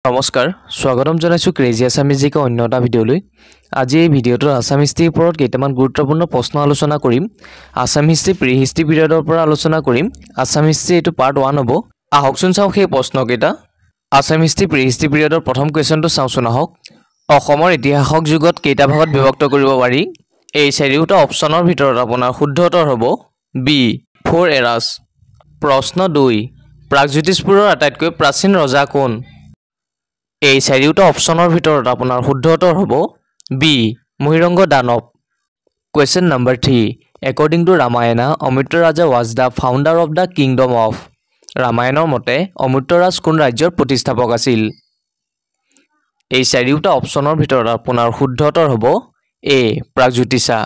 নমস্কাৰ স্বাগতম জনাইছো ক্ৰেজি আছামিজ জিকে অন্য এটা ভিডিঅলৈ আজি এই ভিডিঅটো আছাম হিষ্ট্ৰীৰ ওপৰত কেইটামান গুৰুত্বপূৰ্ণ প্ৰশ্ন আলোচনা কৰিম আছাম হিষ্ট্ৰী প্ৰি হিষ্ট্ৰী পিৰিয়ডৰ পৰা আলোচনা কৰিম আছাম হিষ্ট্ৰী এটো পাৰ্ট 1 হ'ব আহকচোন চাও সেই প্ৰশ্নকেইটা আছাম হিষ্ট্ৰী প্ৰি হিষ্ট্ৰী পিৰিয়ডৰ প্ৰথম কোৱেশ্চনটো চাওচোন আহক অসমৰ ইতিহাসক যুগত কেইটা ভাগত বিভক্ত কৰিব পাৰি এই চাৰিওটা অপচনৰ ভিতৰত আপোনাৰ শুদ্ধ উত্তৰ হ'ব বি 4 এৰাছ প্ৰশ্ন 2 প্ৰাগজ্যোতিষপুৰৰ আটাইতকৈ প্ৰাচীন ৰজা কোন এই চাৰিওটা অপচনৰ ভিতৰত আপোনাৰ শুদ্ধ উত্তৰ হ'ব B Mahiranga Danava question number 3 according to Ramayana Amrita Raja was the founder of the kingdom of ৰামায়ণৰ মতে অমৃত ৰাজ কোন ৰাজ্যৰ প্ৰতিষ্ঠাপক আছিল এই চাৰিওটা অপচনৰ ভিতৰত আপোনাৰ শুদ্ধ উত্তৰ হ'ব A Pragjyotisha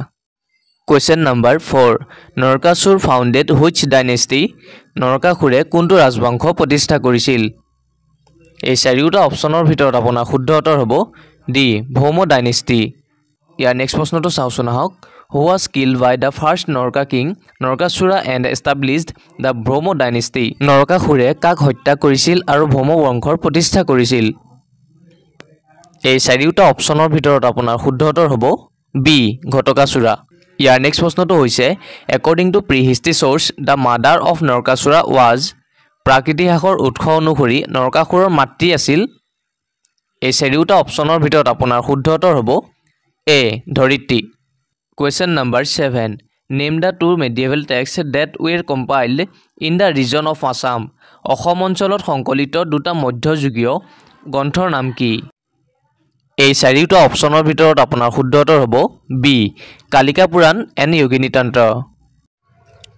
question number 4 Narakasura founded which dynasty নৰকাসুৰে কোনটো ৰাজবংশ প্ৰতিষ্ঠা কৰিছিল এই চাৰিওটা অপচনৰ ভিতৰত আপোনাৰ শুদ্ধ উত্তৰ হ'ব ডি ভৌম ডাইনেষ্টি ইয়াৰ নেক্সট প্ৰশ্নটো চাওচোন আহক who was killed by the first Norka king Narkasura and established the Bhaumo dynasty নৰকাসুৰে কাক হত্যা কৰিছিল আৰু ভৌম বংশৰ প্ৰতিষ্ঠা কৰিছিল এই চাৰিওটা অপচনৰ ভিতৰত আপোনাৰ শুদ্ধ উত্তৰ হ'ব বি ঘটকাসুৰা ইয়াৰ নেক্সট প্ৰশ্নটো হৈছে according to prehistory source the mother of Narkasura was প্ৰাকৃতিহাসৰ উৎস অনুসৰি নৰকাসুৰৰ মাতৃ আছিল এই চাৰিওটা অপচনৰ ভিতৰত আপোনাৰ শুদ্ধ উত্তৰ হ'ব A Dharitri question number 7 name the two medieval texts that were compiled in the region of Assam Assam অঞ্চলত সংকলিত দুটা মধ্যযুগীয় গ্ৰন্থৰ নাম কি এই চাৰিওটা অপচনৰ ভিতৰত আপোনাৰ শুদ্ধ উত্তৰ হ'ব বি কালিকা পুৰাণ এণ্ড যোগিনী তন্ত্ৰ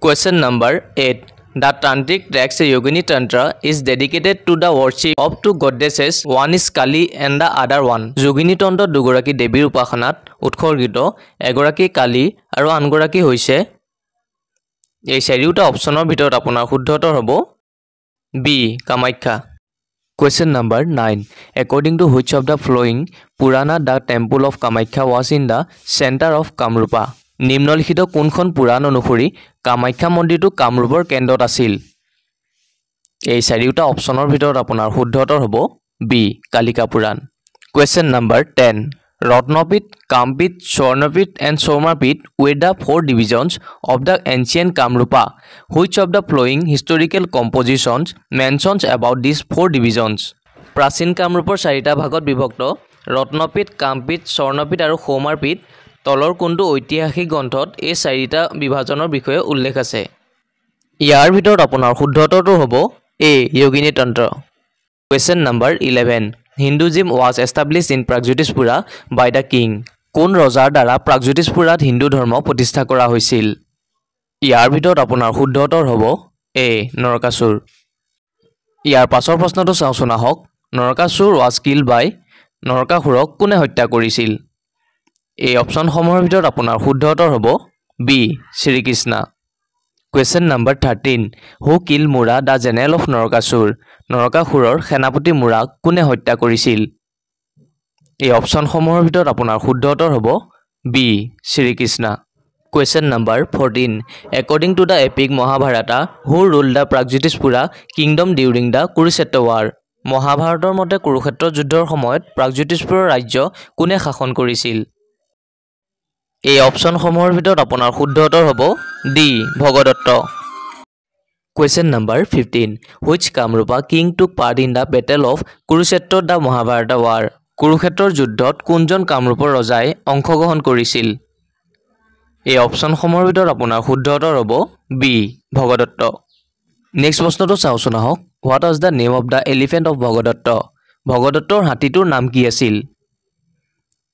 question number 8 The Tantric text Yogini Tantra is dedicated to the worship of two goddesses. One is Kali and the other one. Yogini Tantra দুগৰাকী দেৱীৰ উপাসনাত উৎসৰ্গিত এগৰাকী কালী আৰু আনগৰাকী হৈছে এই চাৰিওটা অপচনৰ ভিতৰত আপোনাৰ শুদ্ধ উত্তৰ হ'ব B Kamakhya Question number 9 According to which of the following Purana the temple of Kamakhya was in the center of Kamrupa নিম্নলিখিত কোনখন পুৰাণ অনুসৰি কামাখ্যা মন্দিৰটো কামৰূপৰ কেন্দ্ৰত আছিল এই চাৰিওটা অপচনৰ ভিতৰত আপোনাৰ শুদ্ধ উত্তৰ হ'ব B Kalika Purana Question number 10 Ratnapitha Kamapitha Swarnapitha and Saumapitha were the four divisions of the ancient Kamrupa which of the following historical compositions mentions about these four divisions প্ৰাচীন কামৰূপৰ চাৰিটা ভাগত বিভক্ত ৰত্নপীঠ কামপীঠ স্বৰ্ণপীঠ আৰু সৌমাপীঠ তলৰ কোনটো ঐতিহাসিক গ্ৰন্থত এই চাৰিটা বিভাজনৰ বিষয়ে উল্লেখ আছে ইয়াৰ ভিতৰত আপোনাৰ শুদ্ধ উত্তৰটো হ'ব এ যোগিনী তন্ত্ৰ Question number 11 Hinduism was established in Pragjyotishpura by the king কোন ৰজাৰ দ্বাৰা প্ৰাগজ্যোতিষপুৰাত হিন্দু ধৰ্ম প্ৰতিষ্ঠা কৰা হৈছিল ইয়াৰ ভিতৰত আপোনাৰ শুদ্ধ উত্তৰ হ'ব এ নৰকাসুৰ ইয়াৰ পাছৰ প্ৰশ্নটো চাওচোন আহক নৰকাসুৰ was killed by নৰকাসুৰক কোনে হত্যা কৰিছিল এই অপচনসমূহৰ ভিতৰত আপোনাৰ শুদ্ধ উত্তৰ হ'ব B Shrikrishna Question number 13 Who killed Mura the general of Narakasura নৰকাসুৰৰ সেনাপতি মুৰাক কোনে হত্যা কৰিছিল এই অপচনসমূহৰ ভিতৰত আপোনাৰ শুদ্ধ উত্তৰ হ'ব B Shrikrishna Question number 14 According to the epic Mahabharata who ruled the Pragjyotishpura kingdom during the Kurukshetra war মহাভাৰতৰ মতে কুৰুক্ষেত্ৰ যুদ্ধৰ সময়ত প্ৰাগজ্যোতিষপুৰৰ ৰাজ্য কোনে শাসন কৰিছিল এই অপচনসমূহৰ ভিতৰত আপোনাৰ শুদ্ধ উত্তৰ হ'ব D Bhagadatta Question number 15 Which Kamrupa king took part in the battle of Kurukshetra the Mahabharata war কুৰুক্ষেত্ৰৰ যুদ্ধত কোনজন কামৰূপৰ ৰজাই অংশগ্ৰহণ কৰিছিল এই অপচনসমূহৰ ভিতৰত আপোনাৰ শুদ্ধ উত্তৰ হ'ব বি ভগদত্ত নেক্সট প্ৰশ্নটো চাওচোন আহক What was the name of the elephant of Bhagadatta ভগদত্তৰ হাতীটোৰ নাম কি আছিল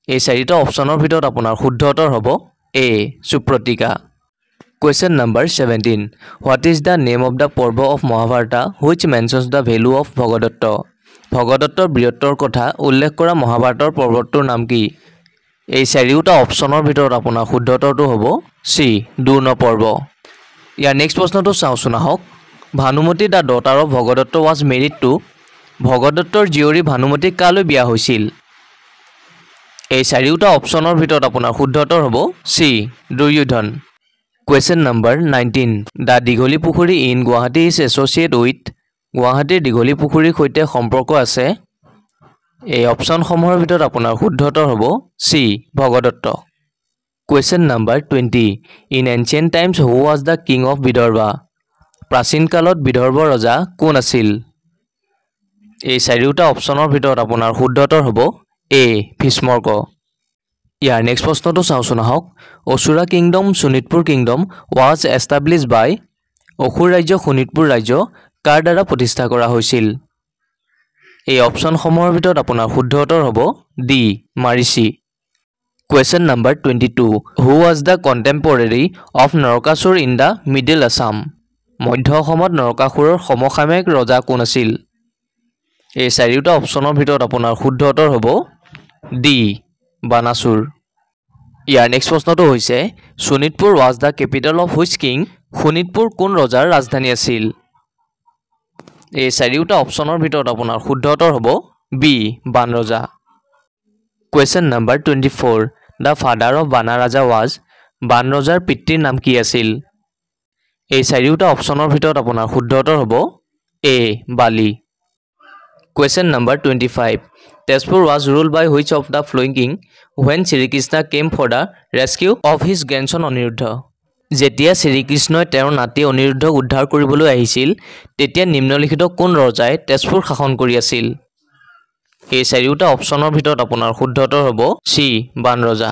এই চাৰিটা অপচনৰ ভিতৰত আপোনাৰ শুদ্ধ উত্তৰ হ'ব এ সুপ্ৰতীকা Question number 17 What is the name of the পৰ্ব of Mahabharata which mentions the value of Bhagadatta ভগদত্তৰ বীৰত্বৰ কথা উল্লেখ কৰা মহাভাৰতৰ পৰ্বটোৰ নাম কি এই চাৰিওটা অপচনৰ ভিতৰত আপোনাৰ শুদ্ধ উত্তৰটো হ'ব চি দুৰ্ণ পৰ্ব ইয়াৰ নেক্সট প্ৰশ্নটো চাওচোন আহক Bhanumati the daughter of Bhagadatta was married to ভগদত্তৰ জীয়ৰী ভানুমতী কালৈ বিয়া হৈছিল এই চাৰিওটা অপচনৰ ভিতৰত আপোনাৰ শুদ্ধ উত্তৰ হ'ব C Duryodhan Question number 19 The Digholi Pukhuri in Guwahati is associated with গুৱাহাটীৰ দীঘলী পুখুৰীৰ সৈতে সম্পৰ্ক আছে এই অপশ্যনসমূহৰ ভিতৰত আপোনাৰ শুদ্ধ উত্তৰ হ'ব C Bhagadatta question number 20 in ancient times who was the king of Vidarbha প্ৰাচীন কালত বিদৰ্ভৰ ৰজা কোন আছিল এই চাৰিওটা অপশ্যনৰ ভিতৰত আপোনাৰ শুদ্ধ উত্তৰ হ'ব এ ভীষ্মৰ্ক ইয়াৰ নেক্সট প্ৰশ্নটো চাওঁচোন আহক Asura kingdom Sonitpur kingdom was established by অসুৰ ৰাজ্য শোণিতপুৰ ৰাজ্য কাৰ দ্বাৰা প্ৰতিষ্ঠা কৰা হৈছিল এই অপশ্যনসমূহৰ ভিতৰত আপোনাৰ শুদ্ধ উত্তৰ হ'ব D Marichi question number 22 who was the contemporary of Narakasura in the middle Assam মধ্য অসমত নৰকাসুৰৰ সমসাময়িক ৰজা কোন আছিল এই চাৰিওটা অপশ্যনৰ ভিতৰত আপোনাৰ শুদ্ধ উত্তৰ হ'ব ডি বানাসুৰ ইয়াৰ নেক্সট প্ৰশ্নটো হৈছে Sonitpur was the capital of which king Sonitpur কোন ৰজাৰ ৰাজধানী আছিল এই চাৰিওটা অপশ্যনৰ ভিতৰত আপোনাৰ শুদ্ধ উত্তৰ হ'ব বি বান ৰজা question number 24 the father of বানা ৰাজা ৱাজ বান ৰজাৰ পিতৃৰ নাম কি আছিল এই চাৰিওটা অপশ্যনৰ ভিতৰত আপোনাৰ শুদ্ধ উত্তৰ হ'ব A Bali question number 25 Tezpur was rule by which of the following king when Shrikrishna came for the rescue of his grandson Aniruddha যেতিয়া শ্ৰীকৃষ্ণই তেওঁৰ নাতি অনিৰুদ্ধক উদ্ধাৰ কৰিবলৈ আহিছিল তেতিয়া নিম্নলিখিত কোন ৰজাই তেজপুৰ শাসন কৰি আছিল এই চাৰিওটা অপশ্যনৰ ভিতৰত আপোনাৰ শুদ্ধ উত্তৰ হ'ব চি বান ৰজা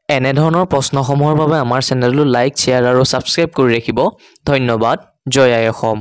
এনেধৰণৰ প্ৰশ্নসমূহৰ বাবে আমাৰ চেনেলটো লাইক শ্বেয়াৰ আৰু ছাবস্ক্ৰাইব কৰি ৰাখিব ধন্যবাদ জয় আই অসম